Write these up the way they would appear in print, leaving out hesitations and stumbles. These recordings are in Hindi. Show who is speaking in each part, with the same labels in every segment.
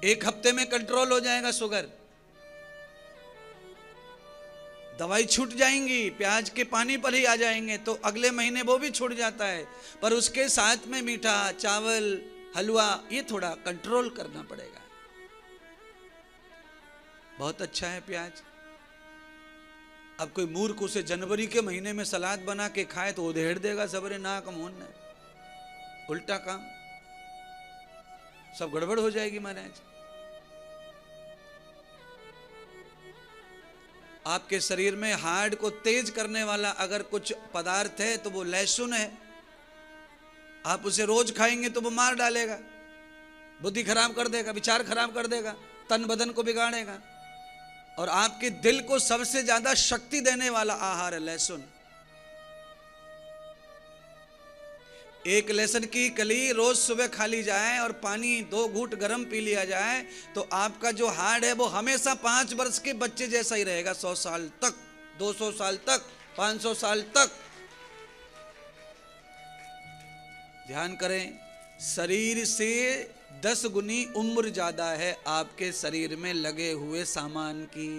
Speaker 1: 1 हफ्ते में कंट्रोल हो जाएगा शुगर, दवाई छूट जाएंगी, प्याज के पानी पर ही आ जाएंगे तो अगले महीने वो भी छूट जाता है। पर उसके साथ में मीठा, चावल, हलवा, ये थोड़ा कंट्रोल करना पड़ेगा। बहुत अच्छा है प्याज। अब कोई मूर्ख उसे जनवरी के महीने में सलाद बना के खाए तो उधेड़ देगा सबरे नाक मुंह ने, उल्टा काम, सब गड़बड़ हो जाएगी महाराज। आपके शरीर में हार्ट को तेज करने वाला अगर कुछ पदार्थ है तो वो लहसुन है। आप उसे रोज खाएंगे तो वो मार डालेगा, बुद्धि खराब कर देगा, विचार खराब कर देगा, तन बदन को बिगाड़ेगा। और आपके दिल को सबसे ज्यादा शक्ति देने वाला आहार है लहसुन। एक लहसुन की कली रोज सुबह खा ली जाए और पानी 2 घूंट गर्म पी लिया जाए तो आपका जो हार्ट है वो हमेशा 5 वर्ष के बच्चे जैसा ही रहेगा, 100 साल तक, 200 साल तक, 500 साल तक। ध्यान करें, शरीर से 10 गुनी उम्र ज्यादा है आपके शरीर में लगे हुए सामान की।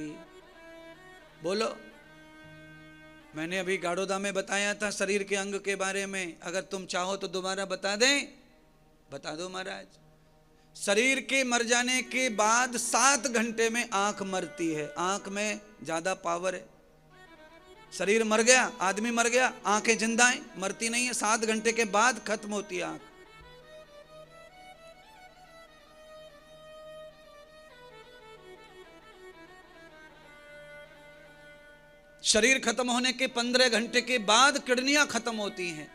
Speaker 1: बोलो, मैंने अभी गाड़ोदा में बताया था शरीर के अंग के बारे में, अगर तुम चाहो तो दोबारा बता दें? बता दो महाराज। शरीर के मर जाने के बाद 7 घंटे में आंख मरती है। आंख में ज्यादा पावर है। शरीर मर गया, आदमी मर गया, आंखें जिंदा हैं, मरती नहीं है। 7 घंटे के बाद खत्म होती है आंख। शरीर खत्म होने के 15 घंटे के बाद किडनियां खत्म होती हैं।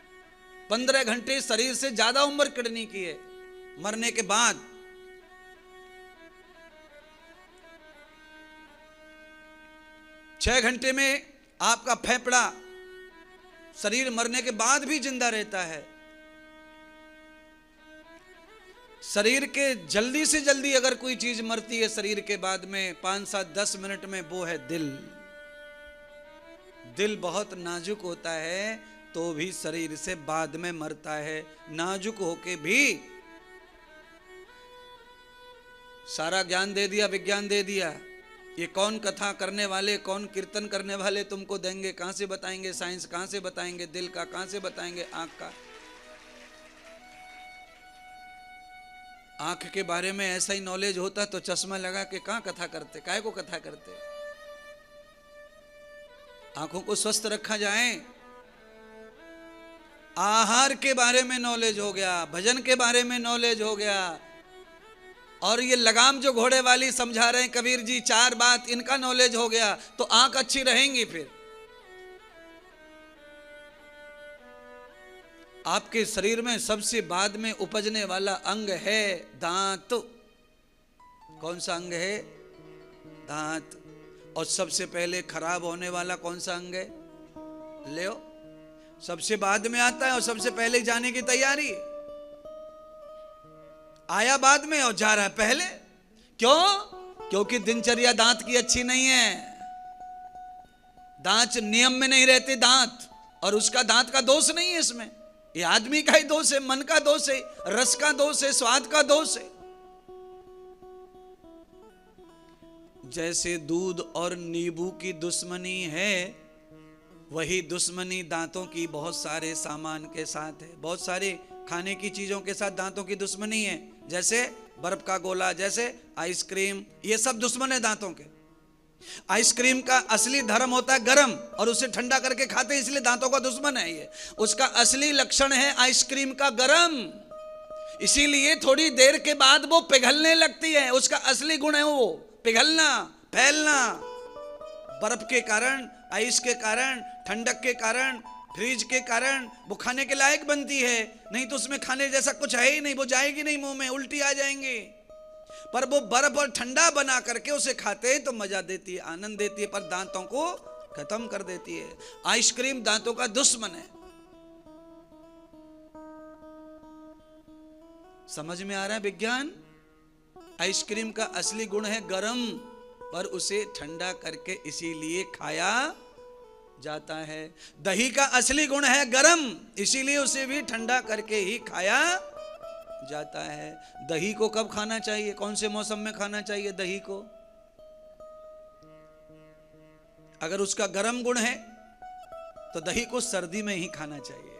Speaker 1: 15 घंटे शरीर से ज्यादा उम्र किडनी की है मरने के बाद। छह घंटे में आपका फेफड़ा शरीर मरने के बाद भी जिंदा रहता है। शरीर के जल्दी से जल्दी अगर कोई चीज मरती है शरीर के बाद में 5, 7, 10 मिनट में, वो है दिल। दिल बहुत नाजुक होता है तो भी शरीर से बाद में मरता है। नाजुक होके भी सारा ज्ञान दे दिया, विज्ञान दे दिया। ये कौन कथा करने वाले, कौन कीर्तन करने वाले तुमको देंगे? कहां से बताएंगे? साइंस कहां से बताएंगे? दिल का कहां से बताएंगे? आंख का। आंख के बारे में ऐसा ही नॉलेज होता तो चश्मा लगा के कहां कथा करते? काहे को कथा करते? आंखों को स्वस्थ रखा जाए। आहार के बारे में नॉलेज हो गया, भजन के बारे में नॉलेज हो गया, और ये लगाम जो घोड़े वाली समझा रहे हैं कबीर जी, 4 बात, इनका नॉलेज हो गया तो आंख अच्छी रहेंगी। फिर आपके शरीर में सबसे बाद में उपजने वाला अंग है दांत। कौन सा अंग है? दांत। और सबसे पहले खराब होने वाला कौन सा अंग है? ले, सबसे बाद में आता है और सबसे पहले जाने की तैयारी। आया बाद में और जा रहा है पहले। क्यों? क्योंकि दिनचर्या दांत की अच्छी नहीं है। दांत नियम में नहीं रहते दांत, और उसका दांत का दोष नहीं है इसमें, ये आदमी का ही दोष है, मन का दोष है, रस का दोष है, स्वाद का दोष है। जैसे दूध और नींबू की दुश्मनी है, वही दुश्मनी दांतों की बहुत सारे सामान के साथ है। बहुत सारे खाने की चीजों के साथ दांतों की दुश्मनी है। जैसे बर्फ का गोला, जैसे आइसक्रीम, ये सब दुश्मन है दांतों के। आइसक्रीम का असली धर्म होता है गरम, और उसे ठंडा करके खाते हैं, इसलिए दांतों का दुश्मन है ये। उसका असली लक्षण है आइसक्रीम का गरम, इसीलिए थोड़ी देर के बाद वो पिघलने लगती है। उसका असली गुण है वो पिघलना, फैलना। बर्फ के कारण, आइस के कारण, ठंडक के कारण, फ्रिज के कारण वो खाने के लायक बनती है। नहीं तो उसमें खाने जैसा कुछ है ही नहीं, वो जाएगी नहीं मुंह में, उल्टी आ जाएंगे। पर वो बर्फ और ठंडा बना करके उसे खाते हैं तो मजा देती है, आनंद देती है, पर दांतों को खत्म कर देती है। आइसक्रीम दांतों का दुश्मन है। समझ में आ रहा है विज्ञान? आइसक्रीम का असली गुण है गरम, पर उसे ठंडा करके इसीलिए खाया जाता है। दही का असली गुण है गरम, इसीलिए उसे भी ठंडा करके ही खाया जाता है। दही को कब खाना चाहिए, कौन से मौसम में खाना चाहिए दही को? अगर उसका गर्म गुण है तो दही को सर्दी में ही खाना चाहिए।